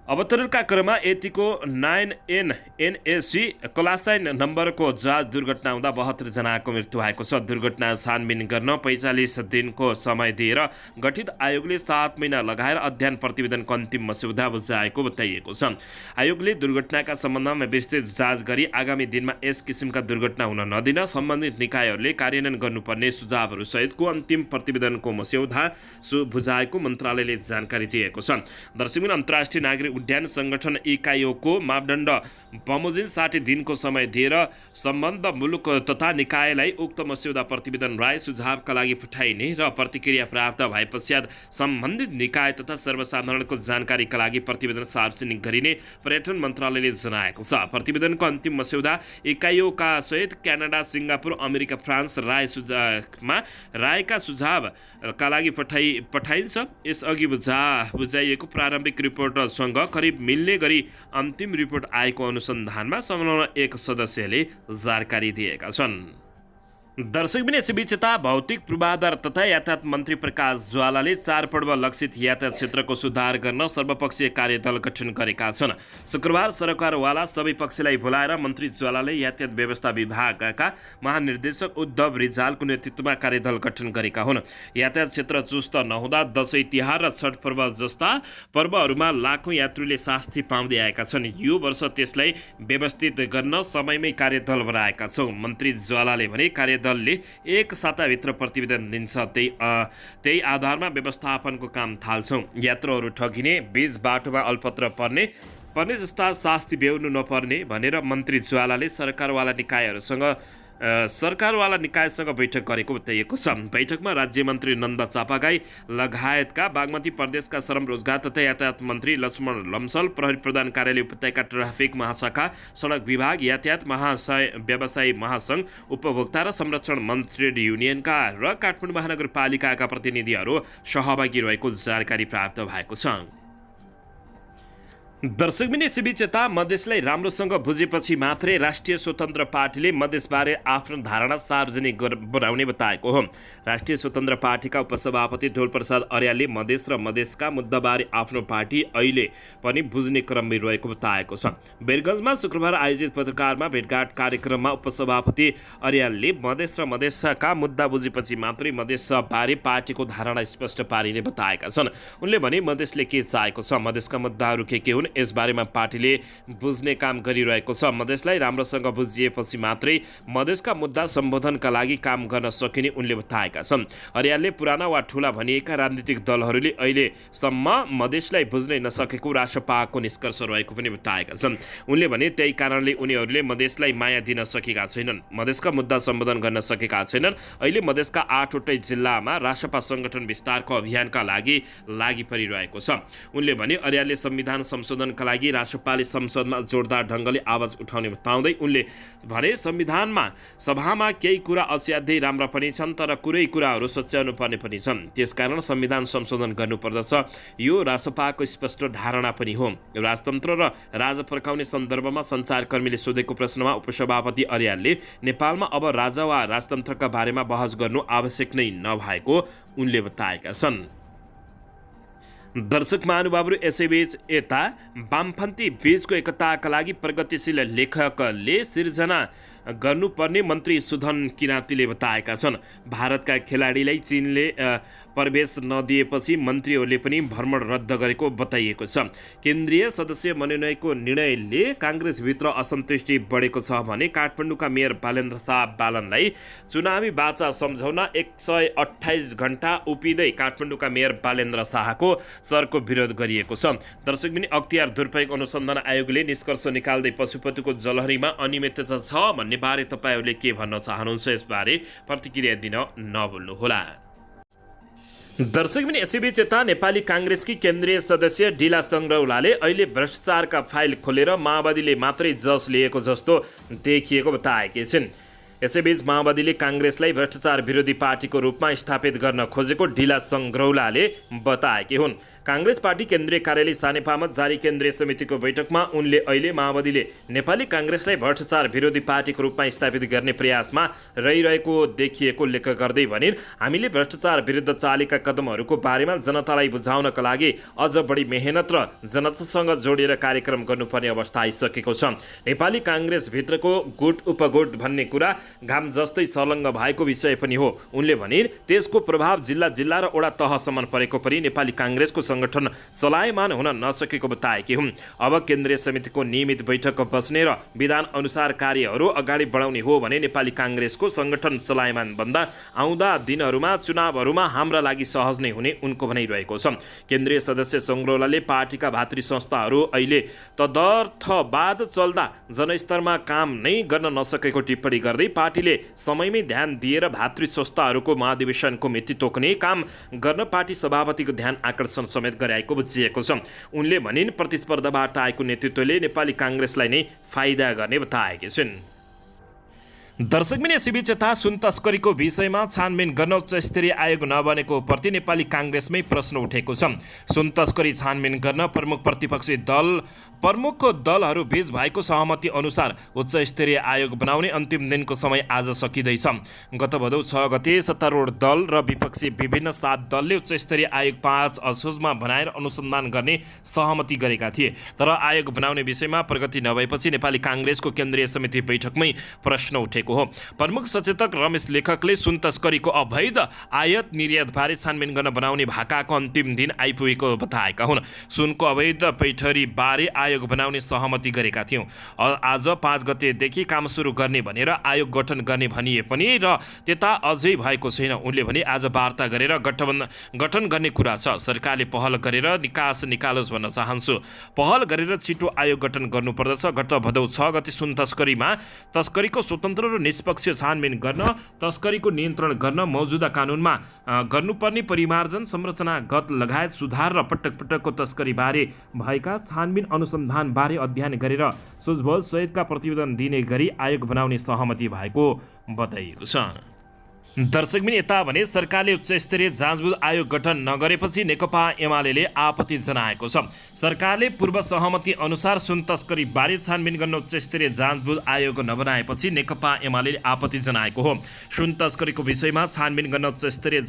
अवतरणका क्रममा यतिको 9NNAC क्लासाइन नम्बरको जहाज दुर्घटना हुँदा 72 जनाको मृत्यु भएको छ। दुर्घटना छानबिन गर्न 45 दिनको समय दिएर गठित आयोगले 7 महिना लगाएर अध्ययन प्रतिवेदनको अन्तिम मस्यौदा बुझाएको बताइएको छ। आयोगले दुर्घटनाका सम्बन्धमा विस्तृत जाँच गरी आगामी दिनमा यस किसिमका दुर्घटना हुन नदिन सम्बन्धित निकायहरूले कार्यान्वयन गर्नुपर्ने सुझावहरू सहितको अन्तिम प्रतिवेदनको मस्यौदा बुझाएको मन्त्रालयले जानकारी दिएको छ। दर्शकबिन अन्तर्राष्ट्रिय नागरिक उड्डयन संगठन इकाइको मापदण्ड बमोजिम 60 दिनको समय दिएर सम्बन्ध मुलुक तथा निकायलाई उक्त मस्यौदा प्रतिवेदन राय सुझावका लागि पठाइने र प्रतिक्रिया प्राप्त भए पश्चात सम्बन्धित निकाय तथा सर्वसाधारणको जानकारीका लागि प्रतिवेदन सार्वजनिक गरिने पर्यटन मन्त्रालयले जनाएको छ। प्रतिवेदनको अन्तिम मस्यौदा इकाइका सहित क्यानाडा, सिङ्गापुर, अमेरिका, फ्रान्स रायका सुझावका लागि पठाइन्छ। यसअघि बुझाइएको प्रारम्भिक रिपोर्टसँग करिब मिल्ने गरी अन्तिम रिपोर्ट आएको अनुसन्धानमा संलग्न एक सदस्यले जानकारी दिएका छन्। दर्शकबिन यसैबीच यता भौतिक पूर्वाधार तथा यातायात मन्त्री प्रकाश ज्वालाले चाडपर्व लक्षित यातायात क्षेत्रको सुधार गर्न सर्वपक्षीय कार्यदल गठन गरेका छन्। शुक्रबार सरकारवाला सबै पक्षलाई बोलाएर मन्त्री ज्वालाले यातायात व्यवस्था विभागका महानिर्देशक उद्धव रिजालको नेतृत्वमा कार्यदल गठन गरेका हुन्। यातायात क्षेत्र चुस्त नहुँदा दशैं तिहार र छठ पर्व जस्ता पर्वहरूमा लाखौँ यात्रुले शास्ति पाउँदै आएका छन्। यो वर्ष त्यसलाई व्यवस्थित गर्न समयमै कार्यदल बनाएका छौँ। मन्त्री ज्वालाले भने दलले एक साताभित्र प्रतिवेदन दिन्छ, त्यही आधारमा व्यवस्थापनको काम थाल्छौँ। यात्रुहरू ठगिने, बीच बाटोमा अल्पत्र पर्ने जस्ता शास्ति बेहोर्नु नपर्ने भनेर मन्त्री ज्वालाले सरकारवाला निकायसँग बैठक गरेको बताइएको छ। बैठकमा राज्य मन्त्री नन्द चापागाई लगायतका बागमती प्रदेशका श्रम रोजगार तथा यातायात मन्त्री लक्ष्मण लम्सल, प्रहरी प्रधान कार्यालय उपत्यका ट्राफिक महाशाखा, सडक विभाग, यातायात व्यवसायी महासङ्घ, उपभोक्ता र संरक्षण मन्त्री ट्रेड युनियनका र काठमाडौँ महानगरपालिकाका प्रतिनिधिहरू सहभागी रहेको जानकारी प्राप्त भएको छ। दर्शकबिन यसैबीच यता मधेसलाई राम्रोसँग बुझेपछि मात्रै राष्ट्रिय स्वतन्त्र पार्टीले मधेसबारे आफ्नो धारणा सार्वजनिक बनाउने बताएको हो। राष्ट्रिय स्वतन्त्र पार्टीका उपसभापति ढोलप्रसाद अर्यालले मधेस र मधेसका मुद्दाबारे आफ्नो पार्टी अहिले पनि बुझ्ने क्रममा रहेको बताएको छ। बेरगन्जमा शुक्रबार आयोजित पत्रकारमा भेटघाट कार्यक्रममा उपसभापति अर्यालले मधेस र मधेसका मुद्दा बुझेपछि मात्रै मधेसबारे पार्टीको धारणा स्पष्ट पारिने बताएका छन्। उनले भने मधेसले के चाहेको छ, मधेसका मुद्दाहरू के हुन्, यसबारेमा पार्टीले बुझ्ने काम गरिरहेको छ। मधेसलाई राम्रोसँग बुझिएपछि मात्रै मधेसका मुद्दा सम्बोधनका लागि काम गर्न सकिने उनले बताएका छन्। अर्यालले पुराना वा ठूला भनिएका राजनीतिक दलहरूले अहिलेसम्म मधेसलाई बुझ्नै नसकेको राष्ट्रपाको निष्कर्ष रहेको पनि बताएका छन्। उनले भने त्यही कारणले उनीहरूले मधेसलाई माया दिन सकेका छैनन्, मधेसका मुद्दा सम्बोधन गर्न सकेका छैनन्। अहिले मधेसका 8वटै जिल्लामा राष्ट्रपा संगठन विस्तारको अभियानका लागि परिरहेको छ। उनले भने अर्यालले संविधान संशोधनका लागि राष्ट्रपाले संसदमा जोरदार ढङ्गले आवाज उठाउने बताउँदै उनले भने संविधानमा सभामा केही कुरा असाध्यै राम्रा पनि छन्, तर कुनै कुराहरू सच्याउनु पर्ने पनि छन्। त्यसकारण संविधान संशोधन गर्नुपर्दछ, यो राष्ट्रपाको स्पष्ट धारणा पनि हो। राजतन्त्र र राजा फर्काउने सन्दर्भमा सञ्चारकर्मीले सोधेको प्रश्नमा उपसभापति अर्यालले नेपालमा अब राजा वा राजतन्त्रका बारेमा बहस गर्नु आवश्यक नै नभएको उनले बताएका छन्। दर्शक महानुभावहरू यसैबीच यता वामपन्थी बीचको एकताका लागि प्रगतिशील लेखकले सिर्जना गर्नुपर्ने मन्त्री सुधन किराँतीले बताएका छन्। भारतका खेलाडीलाई चीनले प्रवेश नदिएपछि मन्त्रीहरूले पनि भ्रमण रद्द गरेको बताइएको छ। केन्द्रीय सदस्य मनोनयनको निर्णयले काङ्ग्रेसभित्र असन्तुष्टि बढेको छ भने काठमाडौँका मेयर बालेन्द्र शाह बालनलाई चुनावी बाचा सम्झाउन 128 घण्टा उपिँदै काठमाडौँका मेयर बालेन्द्र शाहको सरको विरोध गरिएको छ। दर्शकबिन अख्तियार दुरुपयोग अनुसन्धान आयोगले निष्कर्ष निकाल्दै पशुपतिको जलहरीमा अनियमितता छ भन्ने बारे तपाईहरूले के भन्न चाहनुहुन्छ, यसबारे प्रतिक्रिया दिन नभुल्नुहोला। दर्शकबिन यसैबीच यता नेपाली काङ्ग्रेसकी केन्द्रीय सदस्य डिला सङ्ग्रौलाले अहिले भ्रष्टाचारका फाइल खोलेर माओवादीले मात्रै जस लिएको जस्तो देखिएको बताएकी छिन्। यसैबीच माओवादीले काङ्ग्रेसलाई भ्रष्टाचार विरोधी पार्टीको रूपमा स्थापित गर्न खोजेको डिला सङ्ग्रौलाले बताएकी हुन्। काङ्ग्रेस पार्टी केन्द्रीय कार्यालय सानेपामा जारी केन्द्रीय समितिको बैठकमा उनले अहिले माओवादीले नेपाली काङ्ग्रेसलाई भ्रष्टाचार विरोधी पार्टीको रूपमा स्थापित गर्ने प्रयासमा रहिरहेको देखिएको उल्लेख गर्दै भनिन्, हामीले भ्रष्टाचार विरुद्ध चालेका कदमहरूको बारेमा जनतालाई बुझाउनका लागि अझ बढी मेहनत र जनतासँग जोडिएर कार्यक्रम गर्नुपर्ने अवस्था आइसकेको छ। नेपाली काङ्ग्रेसभित्रको गुट उपगुट भन्ने कुरा घाम जस्तै संलग्न भएको विषय पनि हो। उनले भनिन्, त्यसको प्रभाव जिल्ला र वडा तहसम्म परेको पनि नेपाली काङ्ग्रेसको संगठन चलायमान हुन नसकेको बताएकी हुन्। अब केन्द्रीय समितिको नियमित बैठक बस्ने र विधान अनुसार कार्यहरू अगाडि बढाउने हो भने नेपाली काङ्ग्रेसको संगठन चलायमान बन्दा आउँदा दिनहरूमा चुनावहरूमा हाम्रा लागि सहज नै हुने उनको भनाइरहेको छ। केन्द्रीय सदस्य सङ्ग्रौलाले पार्टीका भातृ संस्थाहरू अहिले तदर्थवाद चल्दा जनस्तरमा काम नै गर्न नसकेको टिप्पणी गर्दै पार्टीले समयमै ध्यान दिएर भातृ संस्थाहरूको महाधिवेशनको मिति तोक्ने काम गर्न पार्टी सभापतिको ध्यान आकर्षण समेत गराएको बुझिएको छ। उनले भनिन् प्रतिस्पर्धाबाट आएको नेतृत्वले नेपाली काङ्ग्रेसलाई नै फाइदा गर्ने बताएकी छिन्। दर्शकबिन यसैबीच यता सुन तस्करीको विषयमा छानबिन गर्न उच्च स्तरीय आयोग नबनेको प्रति नेपाली काङ्ग्रेसमै प्रश्न उठेको छ। सुन तस्करी छानबिन गर्न प्रमुख दलहरू बीच भएको सहमति अनुसार उच्च स्तरीय आयोग बनाउने अन्तिम दिनको समय आज सकिँदैछ। गत भदौ 6 गते सत्तारूढ दल र विपक्षी विभिन्न 7 दलले उच्च स्तरीय आयोग 5 असोजमा बनाएर अनुसन्धान गर्ने सहमति गरेका थिए। तर आयोग बनाउने विषयमा प्रगति नभएपछि नेपाली काङ्ग्रेसको केन्द्रीय समिति बैठकमै प्रश्न उठेको हो। प्रमुख सचेतक रमेश लेखकले सुन तस्करीको अवैध आयात निर्यातबारे छानबिन गर्न बनाउने भाकाको अन्तिम दिन आइपुगेको बताएका हुन्। सुनको अवैध पैठरीबारे आयोग बनाउने सहमति गरेका थियौँ। आज 5 गतेदेखि काम सुरु गर्ने भनेर आयोग गठन गर्ने भनिए पनि र त्यता अझै भएको छैन। उनले भने आज वार्ता गरेर गठन गर्ने कुरा छ। सरकारले पहल गरेर निकालोस् भन्न चाहन्छु। पहल गरेर छिटो आयोग गठन गर्नुपर्दछ। गत भदौ 6 गते सुन तस्करीको स्वतन्त्र निष्पक्ष छानबिन गर्न, तस्करीको नियन्त्रण गर्न, मौजुदा कानुनमा गर्नुपर्ने परिमार्जन संरचनागत लगायत सुधार र पटक पटकको तस्करीबारे भएका छानबिन अनुसन्धानबारे अध्ययन गरेर सुझबुझ सहितका प्रतिवेदन दिने गरी आयोग बनाउने सहमति भएको बताइएको छ। दर्शकबिन यता भने सरकारले उच्च स्तरीय जाँचबुझ आयोग गठन नगरेपछि नेकपा एमाले आपत्ति जनाएको छ। सरकारले पूर्व सहमति अनुसार सुन तस्करी बारे छानबिन गर्न उच्च स्तरीय जाँचबुझ आयोग नबनाएपछि नेकपा एमाले आपत्ति जनाएको हो। सुन तस्करीको विषयमा छानबिन गर्न उच्च स्तरीय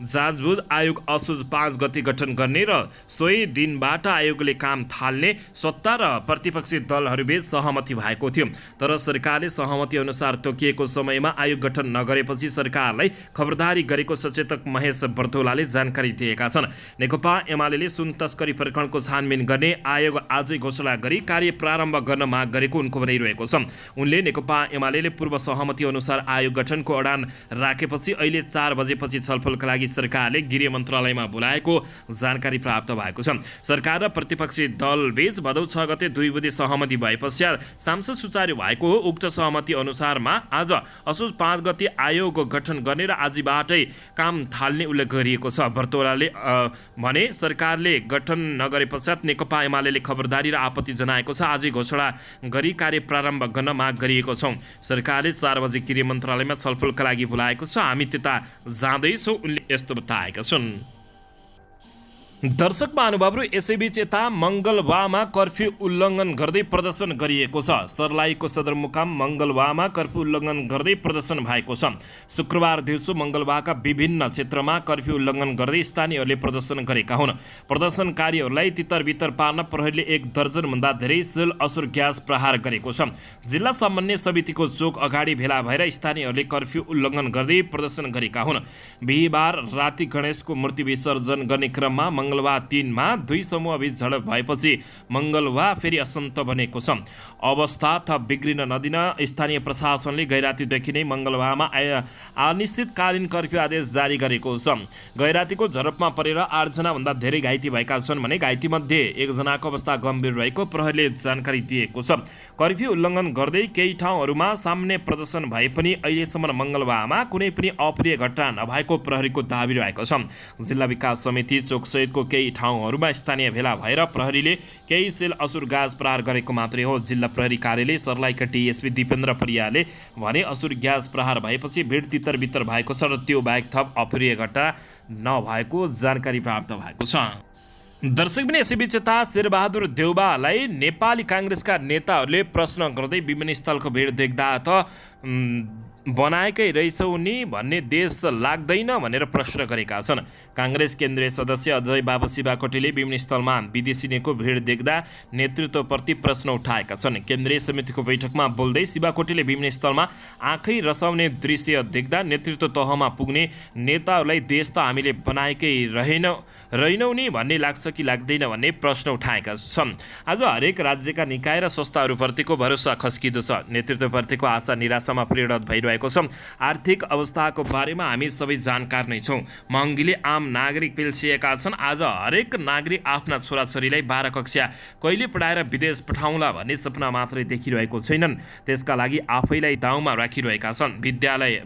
जाँचबुझ आयोग असोज 5 गते गठन गर्ने र सोही दिनबाट आयोगले काम थाल्ने सत्ता र प्रतिपक्षी दलहरूबीच सहमति भएको थियो। तर सरकारले सहमति अनुसार तोकिएको समयमा आयोग गठन नगरेपछि सरकारलाई खबरदारी गरेको सचेतक महेश बर्तौलाले जानकारी दिएका छन्। नेकपा एमाले सुन तस्करी प्रकरणको छानबिन गर्ने आयोग आजै घोषणा गरी कार्य प्रारम्भ गर्न माग गरेको उनको भनाइरहेको छ। उनले नेकपा एमाले पूर्व सहमति अनुसार आयोग गठनको अडान राखेपछि अहिले 4 बजेपछि छलफलका लागि सरकारले गृह मन्त्रालयमा बोलाएको जानकारी प्राप्त भएको छ। सरकार र प्रतिपक्षी दलबीच भदौ 6 गते 2 बुँदे सहमति भए पश्चात सांसद सुचारू भएको हो। उक्त सहमति अनुसारमा आज असोज 5 गते आयोग गठन गर्ने र आजबाटै काम थाल्ने उल्लेख गरिएको छ। बर्तौलाले भने सरकारले गठन नगरे पश्चात नेकपा एमाले खबरदारी र आपत्ति जनाएको छ। आजै घोषणा गरी कार्य प्रारम्भ गर्न माग गरिएको छौँ। सरकारले 4 बजे गृह मन्त्रालयमा छलफलका लागि बोलाएको छ। हामी त्यता जाँदैछौँ उनले यस्तो बताएका छन्। दर्शक महानुभावहरू यसैबीच यता मङ्गलवामा कर्फ्यू उल्लङ्घन गर्दै प्रदर्शन गरिएको छ। सर्लाहीको सदरमुकाम मङ्गलवामा कर्फ्यू उल्लङ्घन गर्दै प्रदर्शन भएको छ। शुक्रबार दिउँसो मङ्गलवाका विभिन्न क्षेत्रमा कर्फ्यू उल्लङ्घन गर्दै स्थानीयहरूले प्रदर्शन गरेका हुन्। प्रदर्शनकारीहरूलाई तितर बितर पार्न प्रहरीले 1 दर्जनभन्दा धेरै सेल असुर ग्यास प्रहार गरेको छ। जिल्ला सामान्य समितिको चोक अगाडि भेला भएर स्थानीयहरूले कर्फ्यू उल्लङ्घन गर्दै प्रदर्शन गरेका हुन्। बिहिबार राति गणेशको मूर्ति विसर्जन गर्ने क्रममा मङ्गलवा 3 मा 2 समूहबीच झडप भएपछि मङ्गलवा फेरि असन्त बनेको छ। अवस्था थप बिग्रिन नदिन स्थानीय प्रशासनले गैरातीदेखि नै मङ्गलवामा अनिश्चितकालीन कर्फ्यू आदेश जारी गरेको छ। गैरातीको झडपमा परेर 8 जनाभन्दा धेरै घाइते भएका छन् भने घाइतेमध्ये 1 जनाको अवस्था गम्भीर रहेको प्रहरीले जानकारी दिएको छ। कर्फ्यू उल्लङ्घन गर्दै केही ठाउँहरूमा सामान्य प्रदर्शन भए पनि अहिलेसम्म मङ्गलवामा कुनै पनि अप्रिय घटना नभएको प्रहरीको दाबी रहेको छ। जिल्ला विकास समिति चोकसहितको केही ठाउँहरूमा स्थानीय भेला भएर प्रहरीले केही सेल असुर ग्यास प्रहार गरेको मात्रै हो। जिल्ला प्रहरी कार्यालय सर्लाहीका डीएसपी दिपेन्द्र परियाले भने असुर ग्यास प्रहार भएपछि भिड तितर बितर भएको छ र त्यो बाहेक थप अप्रिय घटना नभएको जानकारी प्राप्त भएको छ। दर्शकबिन यसैबीच यता शेरबहादुर देउवालाई नेपाली काङ्ग्रेसका नेताहरूले प्रश्न गर्दै विमानस्थलको भिड देख्दा त बनाएकै रहेछौ नि भन्ने देश लाग्दैन भनेर प्रश्न गरेका छन्। काङ्ग्रेस केन्द्रीय सदस्य अजय बाबु शिवाकोटीले विमानस्थलमा विदेशिनीको भिड देख्दा नेतृत्वप्रति प्रश्न उठाएका छन्। केन्द्रीय समितिको बैठकमा बोल्दै शिवाकोटीले विमानस्थलमा आँखै रसाउने दृश्य देख्दा नेतृत्व तहमा पुग्ने नेताहरूलाई देश त हामीले बनाएकै रहेनौँ नि भन्ने लाग्छ कि लाग्दैन भन्ने प्रश्न उठाएका छन्। आज हरेक राज्यका निकाय र संस्थाहरूप्रतिको भरोसा खस्किँदो छ। नेतृत्वप्रतिको आशा निराशामा परिणत भइरहेको छ। आर्थिक अवस्थाको बारेमा हामी सबै जानकार नै छौँ। महँगीले आम नागरिक पिल्सिएका छन्। आज हरेक नागरिक आफ्ना छोराछोरीलाई 12 कक्षा कहिले पढाएर विदेश पठाउँला भन्ने सपना मात्रै देखिरहेको छैनन्, त्यसका लागि आफैलाई दाउमा राखिरहेका छन्।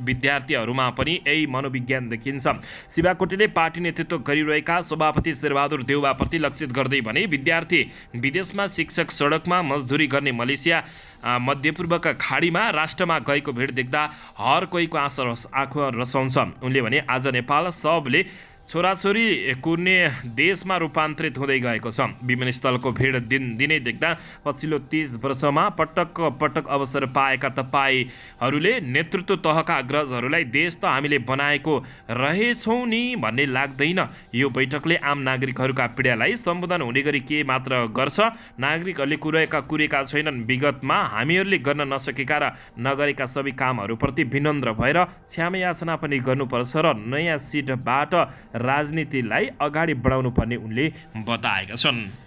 विद्यार्थीहरूमा पनि यही मनोविज्ञान देखिन्छ। शिवाकोटीले पार्टी नेतृत्व गरिरहेका सभापति शेरबहादुर देउवाप्रति लक्षित गर्दै भने विद्यार्थी विदेशमा, शिक्षक सडकमा, मजदुरी गर्ने मलेसिया, मध्यपूर्वका खाडीमा, राष्ट्रमा गएको भिड देख्दा हर कोहीको आँखा रसाउँछ। उनले भने आज नेपाल सबले छोराछोरी कुर्ने देशमा रूपान्तरित हुँदै गएको छ। विमानस्थलको भिड दिनै देख्दा पछिल्लो 30 वर्षमा पटक पटक अवसर पाएका तपाईहरूले नेतृत्व तहका अग्रजहरूलाई देश त हामीले बनाएको रहेछौँ नि भन्ने लाग्दैन। यो बैठकले आम नागरिकहरूका पीडालाई सम्बोधन हुने गरी के मात्र गर्छ? नागरिकहरूले कुरेका छैनन्। विगतमा हामीहरूले गर्न नसकेका र नगरेका सबै कामहरूप्रति विनम्र भएर क्षमायाचना पनि गर्नुपर्छ र नयाँ सिटबाट राजनीतिलाई अगाडि बढाउनु पर्ने उनले बताएका छन्।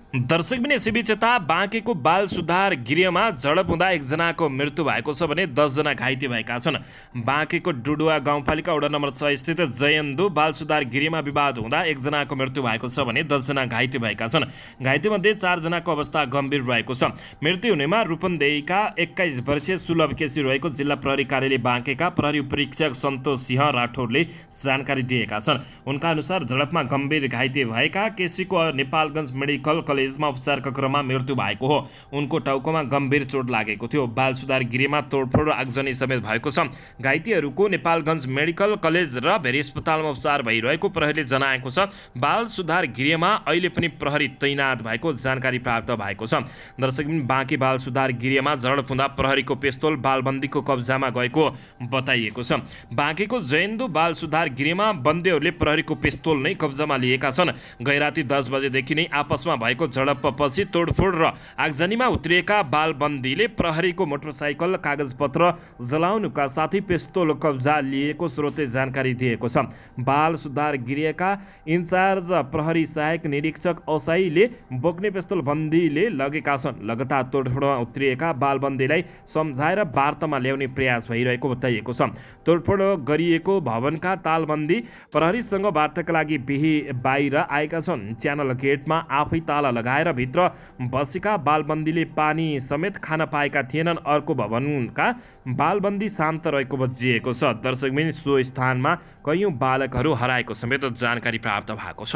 दर्शकबिन यसैबीच यता बाँकेको बाल सुधार गृहमा झडप हुँदा एकजनाको मृत्यु भएको छ भने 10 जना घाइते भएका छन्। बाँकेको डुडुवा गाउँपालिका वडा नम्बर 6 स्थित जयन्दु बाल सुधार गृहमा विवाद हुँदा एकजनाको मृत्यु भएको छ भने 10 जना घाइते भएका छन्। घाइतेमध्ये 4 जनाको अवस्था गम्भीर रहेको छ। मृत्यु हुनेमा रूपन्देहीका 21 वर्षीय सुलभ केसी रहेको जिल्ला प्रहरी कार्यालय बाँकेका प्रहरी उपरीक्षक सन्तोष सिंह राठौरले जानकारी दिएका छन्। उनका अनुसार झडपमा गम्भीर घाइते भएका केसीको नेपालगञ्ज मेडिकल कलेजमा उपचारका क्रममा मृत्यु भएको हो। उनको टाउकोमा गम्भीर चोट लागेको थियो। बाल सुधार गृहमा तोडफोड र आगजनी समेत भएको छ। घाइतेहरूको नेपालगञ्ज मेडिकल कलेज र भेरी अस्पतालमा उपचार भइरहेको प्रहरीले जनाएको छ। बाल सुधार गृहमा अहिले पनि प्रहरी तैनात भएको जानकारी प्राप्त भएको छ। दर्शकबिन बाँके बाल सुधार गृहमा झडप हुँदा प्रहरीको पिस्तोल बालबन्दीको कब्जामा गएको बताइएको छ। बाँकेको जयन्दु बाल सुधार गृहमा बन्दीहरूले प्रहरीको पिस्तोल नै कब्जामा लिएका छन्। गैराती 10 बजेदेखि नै आपसमा भएको झडपपछि तोडफोड र आगजनीमा उत्रिएका बालबन्दीले प्रहरीको मोटरसाइकल, कागजपत्र जलाउनुका साथै पिस्तोल कब्जा लिएको स्रोतले जानकारी दिएको छ। बाल सुधार गृहका इन्चार्ज प्रहरी सहायक निरीक्षक असाईले बोक्ने पिस्तोल बन्दीले लगेका छन्। लगातार तोडफोडमा उत्रिएका बालबन्दीलाई सम्झाएर वार्तामा ल्याउने प्रयास भइरहेको बताइएको छ। तोडफोड गरिएको भवनका तालबन्दी प्रहरीसँग वार्ताका लागि बाहिर आएका छन्। च्यानल गेटमा आफै ताला लगाएर भित्र बसेका बालबन्दीले पानी समेत खान पाएका थिएनन्। अर्को भवनका बालबन्दी शान्त रहेको बजिएको छ। दर्शकबिन सो स्थानमा कैयौं बालकहरू हराएको समेत जानकारी प्राप्त भएको छ।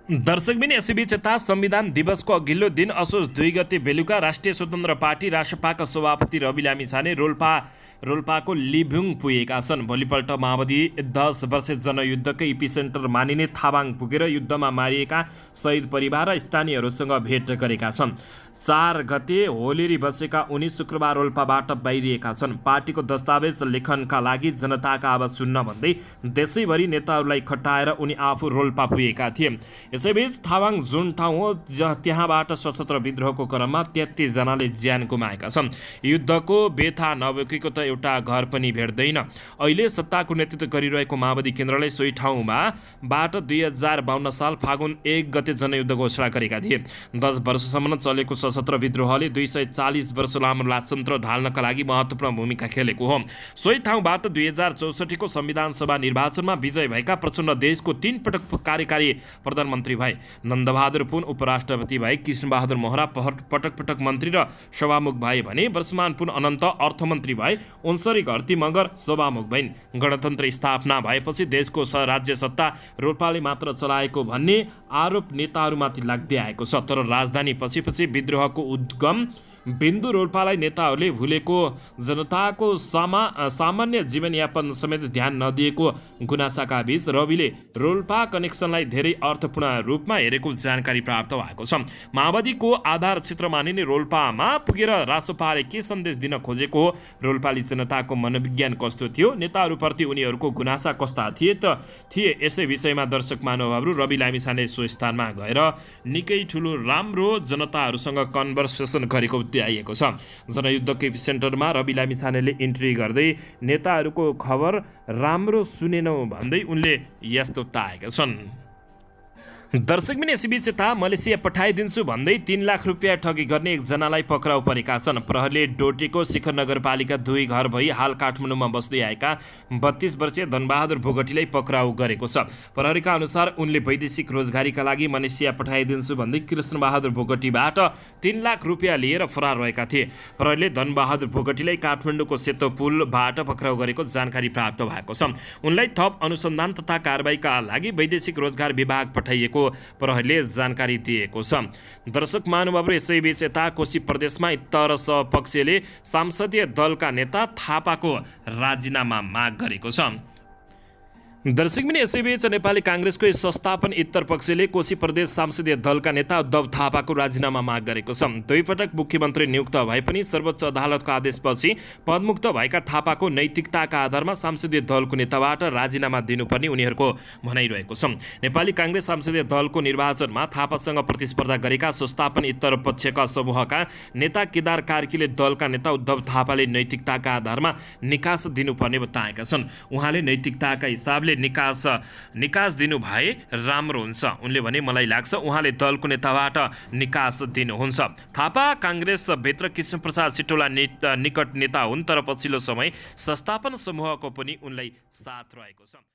दर्शकबिन यसैबीच यता संविधान दिवसको अघिल्लो दिन असोज 2 गते बेलुका राष्ट्रिय स्वतन्त्र पार्टी रासपाका सभापति रवि लामिछाने रोल्पाको लिभुङ पुगेका छन्। भोलिपल्ट माओवादी 10 वर्ष जनयुद्धकै इपिसेन्टर मानिने थाबाङ पुगेर युद्धमा मारिएका शहीद परिवार र स्थानीयहरूसँग भेट गरेका छन्। 4 गते होलिरी बसेका उनी शुक्रबार रोल्पाबाट बाहिरिएका छन्। पार्टीको दस्तावेज लेखनका लागि जनताका आवाज सुन्न भन्दै देशैभरि नेताहरूलाई खटाएर उनी आफू रोल्पा पुगेका थिए। यसैबीच थाबाङ जुन ठाउँ हो त्यहाँबाट सशस्त्र विद्रोहको क्रममा 33 जनाले ज्यान गुमाएका छन्। युद्धको व्यथा नबोकेको त एउटा घर पनि भेट्दैन। अहिले सत्ताको नेतृत्व गरिरहेको माओवादी केन्द्रले सोही ठाउँबाट 2052 साल फागुन 1 गते जनयुद्ध घोषणा गरेका थिए। 10 वर्षसम्म चलेको सशस्त्र विद्रोहले 240 वर्ष लामो राजतन्त्र ढाल्नका लागि महत्त्वपूर्ण भूमिका खेलेको हो। सोही ठाउँबाट 2064 को संविधान सभा निर्वाचनमा विजय भएका प्रचण्ड देशको 3 पटक कार्यकारी प्रधानमन्त्री भए। नन्दबहादुर पुन उपराष्ट्रपति भए। कृष्णबहादुर महरा पटक मन्त्री र सभामुख भए भने वर्षमान पुन अनन्त अर्थमन्त्री भए। उन्सरी घरती मगर सभामुख भइन्। गणतन्त्र स्थापना भएपछि देशको राज्य सत्ता रोल्पाले मात्र चलाएको भन्ने आरोप नेताहरूमाथि लाग्दै आएको छ। तर राजधानी पछि विद्रोहको उद्गम बिन्दु रोल्पालाई नेताहरूले भुलेको, जनताको सामान्य जीवनयापन समेत ध्यान नदिएको गुनासाका बीच रविले रोल्पा कनेक्सनलाई धेरै अर्थपूर्ण रूपमा हेरेको जानकारी प्राप्त भएको छ। माओवादीको आधार क्षेत्र मानिने रोल्पामा पुगेर रासोपाले के सन्देश दिन खोजेको हो, रोल्पाली जनताको मनोविज्ञान कस्तो थियो, नेताहरूप्रति उनीहरूको गुनासा कस्ता थिए, यसै विषयमा दर्शक महानुभावहरू रवि लामिछाने सो स्थानमा गएर निकै ठुलो राम्रो जनताहरूसँग कन्भर्सेसन गरेको देखाइएको छ। जनयुद्धको एपिसेन्टरमा रवि लामिछानेले इन्ट्री गर्दै नेताहरूको खबर राम्रो सुनेनौ भन्दै उनले यस्तो ताएका छन्। दर्शकबिन यसैबीच यता मलेसिया पठाइदिन्छु भन्दै 3 लाख रुपियाँ ठगी गर्ने एकजनालाई पक्राउ परेका छन्। प्रहरीले डोटीको शिखर नगरपालिका 2 घर भई हाल काठमाडौँमा बस्दै आएका 32 वर्षीय धनबहादुर भोगटीलाई पक्राउ गरेको छ। प्रहरीका अनुसार उनले वैदेशिक रोजगारीका लागि मलेसिया पठाइदिन्छु भन्दै कृष्णबहादुर भोगटीबाट 3 लाख रुपियाँ लिएर फरार भएका थिए। प्रहरीले धनबहादुर भोगटीलाई काठमाडौँको सेतो पुलबाट पक्राउ गरेको जानकारी प्राप्त भएको छ। उनलाई थप अनुसन्धान तथा कारबाहीका लागि वैदेशिक रोजगार विभाग पठाइएको प्रहरीले जानकारी दिएको छ। दर्शक महानुभावहरू यसैबीच यता कोशी प्रदेशमा इतर पक्षले संसदीय दलका नेता थापाको राजीनामा माग गरेको छ। दर्शकबिन यसैबीच नेपाली काङ्ग्रेसको संस्थापन इतर पक्षले कोशी प्रदेश संसदीय दलका नेता उद्धव थापाको राजीनामा माग गरेको छ। 2 पटक मुख्यमन्त्री नियुक्त भए पनि सर्वोच्च अदालतको आदेशपछि पदमुक्त भएका थापाको नैतिकताका आधारमा संसदीय दलको नेताबाट राजीनामा दिनुपर्ने उनीहरूको भनाइरहेको छ। नेपाली काङ्ग्रेस संसदीय दलको निर्वाचनमा थापासँग प्रतिस्पर्धा गरेका संस्थापन इतर पक्षका समूहका नेता केदार कार्कीले दलका नेता उद्धव थापाले नैतिकताका आधारमा निकास दिनुपर्ने बताएका छन्। उहाँले नैतिकताका हिसाबले निकास दिनु भए राम्रो हुन्छ। उनले भने मलाई लाग्छ उहाँले दलको नेताबाट निकास दिनुहुन्छ। थापा काङ्ग्रेस भित्र कृष्णप्रसाद सिटौला निकट नेता हुन्, तर पछिल्लो समय संस्थापन समूहको पनि उनलाई साथ रहेको छ।